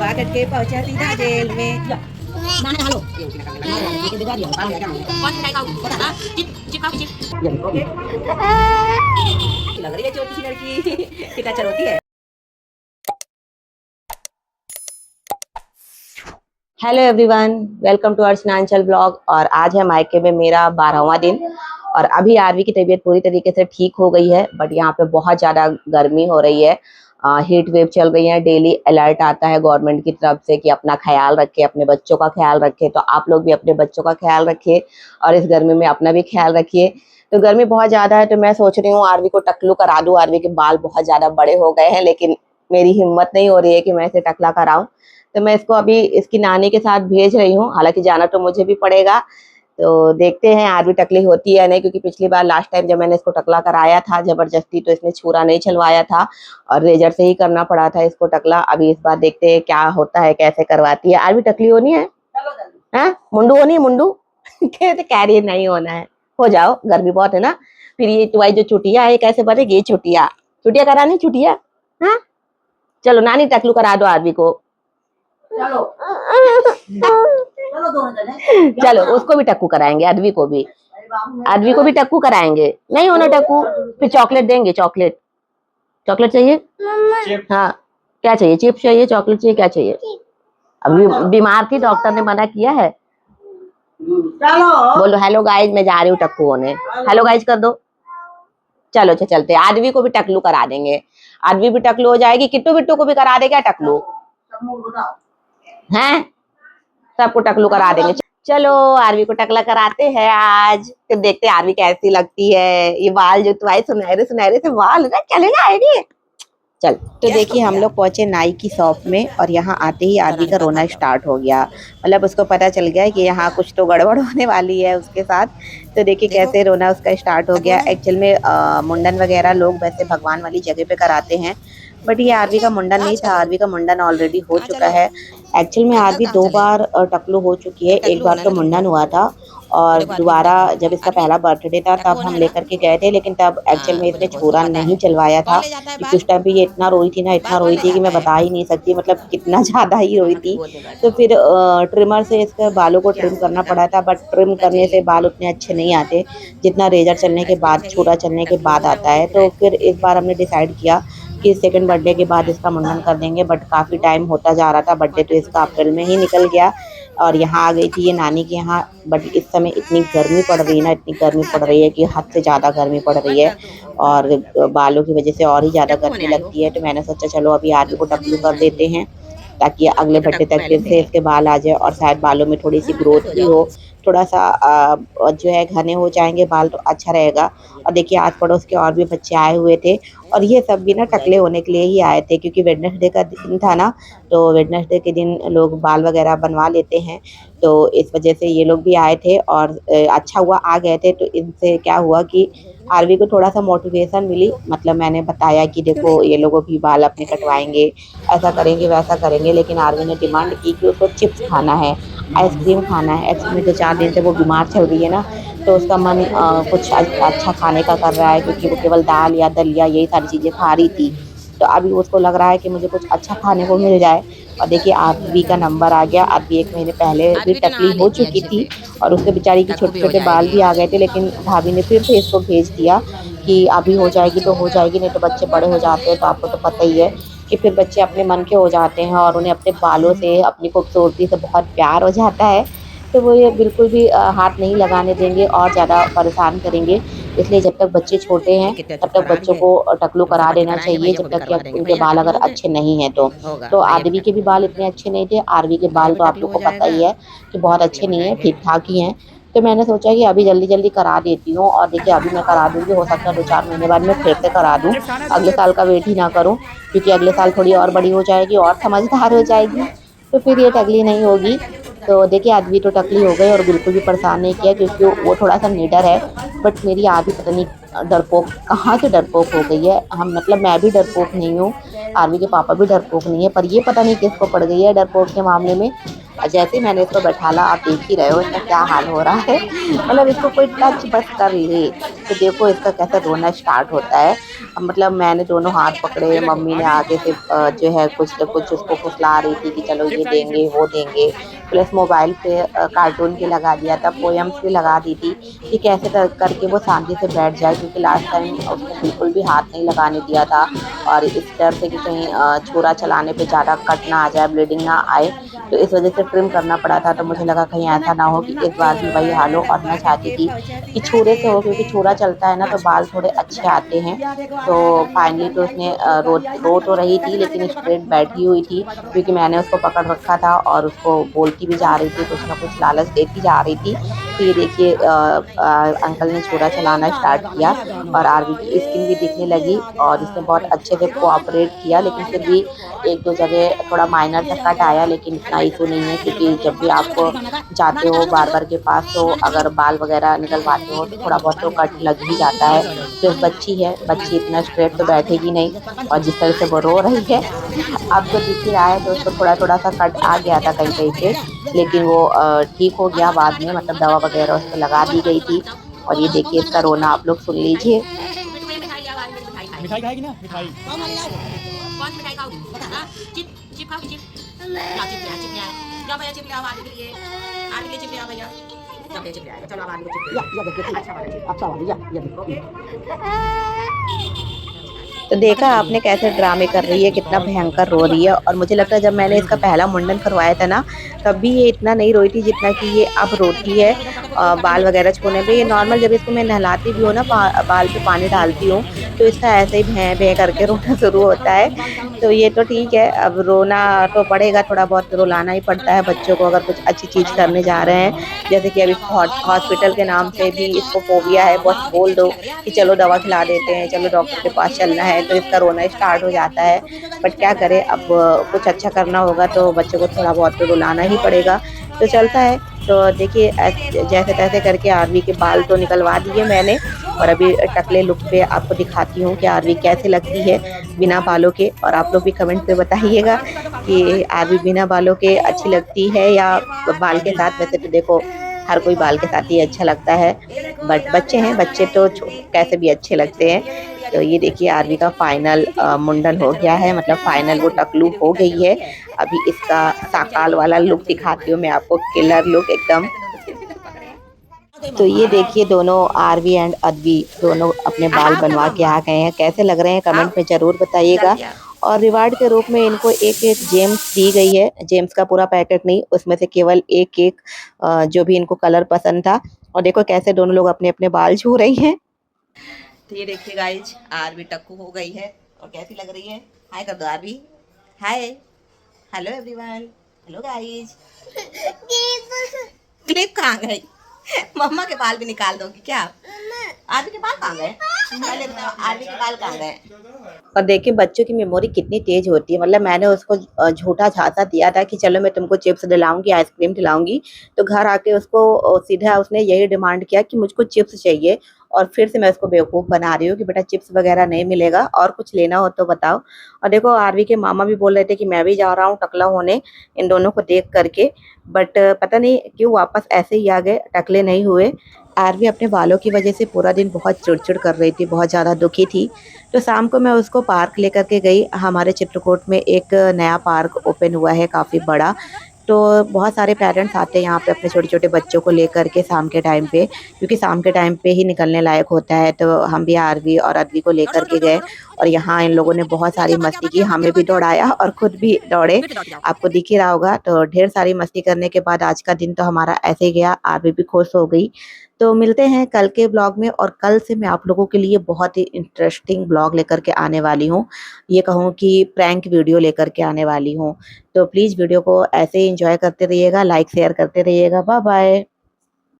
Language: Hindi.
पकड़ के पहुंचा सीधा जेल में। नाना हेलो ये बिगाड़ दिया कौन सिखाएगा बता ना चिप चिपका के चिप लग रही है छोटी सी लड़की कितना चलोती है। Hello everyone, welcome to our स्नांचल ब्लॉग। और आज है मायके में मेरा 12वां दिन और अभी आरवी की तबीयत पूरी तरीके से ठीक हो गई है, बट यहाँ पे बहुत ज़्यादा गर्मी हो रही है। हीट वेव चल रही है। डेली अलर्ट आता है गवर्नमेंट की तरफ से कि अपना ख्याल रखें, अपने बच्चों का ख्याल रखें। तो आप लोग भी अपने बच्चों का ख्याल रखिए और इस गर्मी में अपना भी ख्याल रखिए। तो गर्मी बहुत ज़्यादा है, तो मैं सोच रही हूँ आरवी को टकलू करा दूँ। आरवी के बाल बहुत ज़्यादा बड़े हो गए हैं, लेकिन मेरी हिम्मत नहीं हो रही है कि मैं इसे टकला कराऊँ। तो मैं इसको अभी इसकी नानी के साथ भेज रही हूँ, हालांकि जाना तो मुझे भी पड़ेगा। तो देखते हैं आरवी टकली होती है नहीं, क्योंकि पिछली बार लास्ट टाइम जब मैंने इसको टकला कराया था जबरदस्ती, तो इसने छुरा नहीं चलवाया था और रेजर से ही करना पड़ा था इसको टकला। अभी इस बार देखते हैं क्या होता है, कैसे करवाती है। आरवी टकली होनी है, हाँ मुंडू होनी है, मुंडू कहते कह रही है नहीं होना है। हो जाओ, गर्मी बहुत है ना। फिर ये तुम्हारी जो चुटिया है कैसे बनेगी? ये चुटिया चुटिया करानी, चुटिया। हाँ चलो नानी टकलू करा दो आरवी को। चलो चलो दोनों जने चलो उसको भी टक्कू कराएंगे, अदवी को भी, अदवी को भी टक्कू कराएंगे। नहीं होना टक्कू फिर चॉकलेट देंगे। चॉकलेट चॉकलेट चाहिए? हाँ क्या चाहिए? चिप्स चाहिए, चॉकलेट चाहिए, क्या चाहिए? अभी बीमार थी, डॉक्टर ने मना किया है। चलो बोलो हेलो गाइज, मैं जा रही हूँ टक्कू होने। हेलो गाइज कर दो। चलो चलते, आदवी को भी टकलू करा देंगे। आदवी भी टकलू हो जाएगी, किट्टू बिट्टू को भी करा दे क्या टकलू? हैं सबको टकलू करा देंगे। चलो आरवी को टकला कराते हैं आज, फिर देखते हैं आरवी कैसी लगती है। ये बाल जो तुम्हारे सुनहरे सुनहरे से बाल ना चले जाएंगे। चल तो देखिए हम लोग पहुंचे नाई की शॉप में और यहाँ आते ही आरवी का रोना स्टार्ट हो गया। मतलब उसको पता चल गया कि यहाँ कुछ तो गड़बड़ होने वाली है उसके साथ। तो देखिए कैसे रोना उसका स्टार्ट हो गया। एक्चुअल में मुंडन वगैरह लोग वैसे भगवान वाली जगह पे कराते हैं, बट ये आरवी का मुंडन नहीं था। आरवी का मुंडन ऑलरेडी हो चुका है। एक्चुअल में आरवी 2 बार टकलू हो चुकी है। एक बार तो मुंडन हुआ था और दोबारा जब इसका पहला बर्थडे था तब हम लेकर के गए थे, लेकिन तब एक्चुअल में इसने छुरा नहीं चलवाया था। क्योंकि उस टाइम पे ये इतना रोई थी ना, इतना रोई थी कि मैं बता ही नहीं सकती, मतलब कितना ज़्यादा ही रोई थी। तो फिर ट्रिमर से इसके बालों को ट्रिम करना पड़ा था, बट ट्रिम करने से बाल उतने अच्छे नहीं आते जितना रेजर चलने के बाद, छुरा चलने के बाद आता है। तो फिर इस बार हमने डिसाइड किया कि सेकंड बर्थडे के बाद इसका मुंडन कर देंगे, बट काफ़ी टाइम होता जा रहा था। बर्थडे तो इसका अप्रैल में ही निकल गया और यहाँ आ गई थी ये नानी के यहाँ। बट इस समय इतनी गर्मी पड़ रही है ना, इतनी गर्मी पड़ रही है कि हद से ज़्यादा गर्मी पड़ रही है और बालों की वजह से और ही ज़्यादा गर्मी लगती है। तो मैंने सोचा चलो अभी आरवी को टकलू कर देते हैं ताकि अगले बर्थडे तक फिर से इसके बाल आ जाए और शायद बालों में थोड़ी सी ग्रोथ भी हो, थोड़ा सा जो है घने हो जाएंगे बाल तो अच्छा रहेगा। और देखिए आस पड़ोस के और भी बच्चे आए हुए थे और ये सब भी ना टकले होने के लिए ही आए थे, क्योंकि वेडनेसडे का दिन था ना, तो वेडनेसडे के दिन लोग बाल वगैरह बनवा लेते हैं। तो इस वजह से ये लोग भी आए थे और अच्छा हुआ आ गए थे। तो इनसे क्या हुआ कि आरवी को थोड़ा सा मोटिवेशन मिली। मतलब मैंने बताया कि देखो ये लोगों भी बाल अपने कटवाएंगे, ऐसा करेंगे वैसा करेंगे, लेकिन आरवी ने डिमांड की कि उसको चिप्स खाना है, आइसक्रीम खाना है। एक्चुअली में जो 4 दिन से वो बीमार चल रही है ना, तो उसका मन कुछ अच्छा खाने का कर रहा है, क्योंकि वो केवल दाल या दलिया यही सारी चीज़ें खा रही थी। तो अभी उसको लग रहा है कि मुझे कुछ अच्छा खाने को मिल जाए। और देखिए आरवी का नंबर आ गया। आरवी 1 महीने पहले भी टकली हो चुकी थी और उसके बेचारी के छोटे छोटे बाल भी आ गए थे, लेकिन भाभी ने फिर से इसको भेज दिया कि अभी हो जाएगी तो हो जाएगी, नहीं तो बच्चे बड़े हो जाते हैं तो आपको तो पता ही है कि फिर बच्चे अपने मन के हो जाते हैं और उन्हें अपने बालों से, अपनी खूबसूरती से बहुत प्यार हो जाता है। तो वो ये बिल्कुल भी हाथ नहीं लगाने देंगे और ज़्यादा परेशान करेंगे। इसलिए जब तक बच्चे छोटे हैं तब तक बच्चों को टकलू करा देना चाहिए, जब तक कि उनके बाल अगर अच्छे नहीं हैं तो। तो आरवी के भी बाल इतने अच्छे नहीं थे। आरवी के बाल तो आप लोग को पता ही है कि बहुत अच्छे नहीं है, ठीक ठाक ही हैं। तो मैंने सोचा कि अभी जल्दी जल्दी करा देती हूँ और देखिए अभी मैं करा दूँगी, हो सकता है 2-4 महीने बाद मैं फिर से करा दूँ। अगले साल का वेट ही ना करूँ, क्योंकि अगले साल थोड़ी और बड़ी हो जाएगी और समझदार हो जाएगी, तो फिर ये टकली नहीं होगी। तो देखिए आदमी तो टकली हो गई और बिल्कुल भी परेशान नहीं किया, क्योंकि वो थोड़ा सा निडर है। बट मेरी आदमी पता नहीं डरपोक कहाँ से डरपोक हो गई है। हम मतलब मैं भी डरपोक नहीं हूँ, आरवी के पापा भी डरपोक नहीं है, पर ये पता नहीं किसको पड़ गई है डरपोक के मामले में। जैसे ही मैंने इसको बैठाला, आप देख ही रहे हो इसका क्या हाल हो रहा है। मतलब इसको कोई टच बस कर ले तो देखो इसका कैसा रोना स्टार्ट होता है। मतलब मैंने दोनों हाथ पकड़े, मम्मी ने आगे से जो है कुछ न कुछ उसको फुसला रही थी कि चलो ये देंगे वो देंगे, प्लस मोबाइल पे कार्टून भी लगा दिया था, पोएम्स भी लगा दी थी कि कैसे करके वो शांति से बैठ जाए, क्योंकि लास्ट टाइम उसने बिल्कुल भी हाथ नहीं लगाने दिया था और इस डर से कि कहीं छुरा चलाने पे ज़्यादा कट ना आ जाए, ब्लीडिंग ना आए, तो इस वजह से ट्रिम करना पड़ा था। तो मुझे लगा कहीं ऐसा ना हो कि इस बार भी वही हाल हो, और मैं चाहती थी कि छुरे से हो, क्योंकि छुरा चलता है ना तो बाल थोड़े अच्छे आते हैं। तो फाइनली तो उसने रो तो रही थी लेकिन स्ट्रेट बैठी हुई थी, क्योंकि मैंने उसको पकड़ रखा था और उसको बोलती भी जा रही थी, कुछ ना कुछ लालच देती जा रही थी। तो ये देखिए अंकल ने छुरा चलाना स्टार्ट किया और आरवी की स्किन भी दिखने लगी और इसने बहुत अच्छे से कोऑपरेट किया, लेकिन फिर भी एक दो जगह थोड़ा माइनर सा कट आया, लेकिन इतना इशू नहीं है, क्योंकि जब भी आप जाते हो बार्बर के पास तो अगर बाल वगैरह निकलवाते हो तो थोड़ा बहुत तो कट लग ही जाता है। तो बच्ची है, बच्ची इतना स्ट्रेट तो बैठेगी नहीं, और जिस तरह से वो रो रही है अब तो दिख ही रहा है, तो उसको थोड़ा थोड़ा सा कट आ गया था कहीं कहीं पे, लेकिन वो ठीक हो गया बाद में, मतलब दवा वगैरह उस पर लगा दी गई थी। और ये देखिए इसका रोना आप लोग सुन लीजिए। मिठाई खाएगी ना, मिठाई कौन सी मिठाई खाओगी? हाँ? चिप चिप खाओगी चिप? ला चिप ले आ, चिप ले आ, जाओ भैया चिप ले आओ आदि के लिए, आदि के लिए चिप ले आओ भैया, जाओ भैया चिप ले आएगा, चलो अब आदि को चिप ले आओ। ये देखिए अच्छा वाला चीज, अच्छा वाला ये देखो। तो देखा आपने कैसे ड्रामे कर रही है, कितना भयंकर रो रही है। और मुझे लगता है जब मैंने इसका पहला मुंडन करवाया था ना, तब भी ये इतना नहीं रोई थी जितना कि ये अब रोती है बाल वगैरह छूने पे। ये नॉर्मल जब इसको मैं नहलाती भी हूँ ना, बाल पे पानी डालती हूँ, तो इसका ऐसे ही भैं भैं करके रोना शुरू होता है। तो ये तो ठीक है, अब रोना तो पड़ेगा, थोड़ा बहुत रुलाना ही पड़ता है बच्चों को अगर कुछ अच्छी चीज़ करने जा रहे हैं। जैसे कि अभी हॉस्पिटल के नाम पे भी इसको फोबिया है, बस बोल दो कि चलो दवा खिला देते हैं, चलो डॉक्टर के पास चलना है, तो इसका रोना स्टार्ट हो जाता है। बट क्या करें, अब कुछ अच्छा करना होगा तो बच्चों को थोड़ा बहुत तो रुलाना ही पड़ेगा, तो चलता है। तो देखिए जैसे तैसे करके आरवी के बाल तो निकलवा दिए मैंने, और अभी टकले लुक पे आपको दिखाती हूँ कि आरवी कैसे लगती है बिना बालों के। और आप लोग भी कमेंट पे बताइएगा कि आरवी बिना बालों के अच्छी लगती है या बाल के साथ। वैसे तो देखो हर कोई बाल के साथ ही अच्छा लगता है, बट बच्चे हैं, बच्चे तो कैसे भी अच्छे लगते हैं। तो ये देखिए आरवी का फाइनल मुंडन हो गया है, मतलब फाइनल वो टकलू हो गई है। अभी इसका साकाल वाला लुक दिखाती हूँ मैं आपको, किलर लुक एकदम। तो ये देखिए दोनों आरवी एंड अदवी दोनों अपने बाल बनवा के आ गए हैं, कैसे लग रहे हैं कमेंट में ज़रूर बताइएगा। और रिवार्ड के रूप में इनको एक एक जेम्स दी गई है, जेम्स का पूरा पैकेट नहीं, उसमें से केवल एक एक जो भी इनको कलर पसंद था। और देखो कैसे दोनों लोग अपने अपने बाल छू रही हैं। तो ये देखिए गाइज आरवी टक्कू हो गई है और कैसी लग रही है। हाय कर दो Aarvi, hi, hello everyone, hello guys. Clip कहाँ गई? मम्मा के बाल भी निकाल दोगी क्या? आरवी के बाल कहाँ गए? पहले बताओ आरवी के बाल कहाँ गए? और देखिए बच्चों की मेमोरी कितनी तेज होती है। मतलब मैंने उसको झूठा झांसा दिया था कि चलो मैं तुमको चिप्स दिलाऊंगी, आइसक्रीम खिलाऊंगी, तो घर आके उसको सीधा उसने यही डिमांड किया कि मुझको चिप्स चाहिए। और फिर से मैं उसको बेवकूफ़ बना रही हूँ कि बेटा चिप्स वगैरह नहीं मिलेगा, और कुछ लेना हो तो बताओ। और देखो आरवी के मामा भी बोल रहे थे कि मैं भी जा रहा हूँ टकला होने इन दोनों को देख करके, बट पता नहीं क्यों वापस ऐसे ही आ गए, टकले नहीं हुए। आरवी अपने बालों की वजह से पूरा दिन बहुत चिड़चिड़ कर रही थी, बहुत ज़्यादा दुखी थी। तो शाम को मैं उसको पार्क लेकर के गई। हमारे चित्रकूट में एक नया पार्क ओपन हुआ है काफ़ी बड़ा, तो बहुत सारे पेरेंट्स आते हैं यहाँ पे अपने छोटे छोटे बच्चों को लेकर के शाम के टाइम पे, क्योंकि शाम के टाइम पे ही निकलने लायक होता है। तो हम भी आरवी और अदवी को लेकर के गए और यहाँ इन लोगों ने बहुत सारी मस्ती की, हमें भी दौड़ाया और खुद भी दौड़े, आपको दिख ही रहा होगा। तो ढेर सारी मस्ती करने के बाद आज का दिन तो हमारा ऐसे ही गया, आरवी भी खुश हो गई। तो मिलते हैं कल के ब्लॉग में, और कल से मैं आप लोगों के लिए बहुत ही इंटरेस्टिंग ब्लॉग लेकर के आने वाली हूँ। ये कहूँ कि प्रैंक वीडियो लेकर के आने वाली हूँ। तो प्लीज़ वीडियो को ऐसे ही एंजॉय करते रहिएगा, लाइक शेयर करते रहिएगा। Bye bye.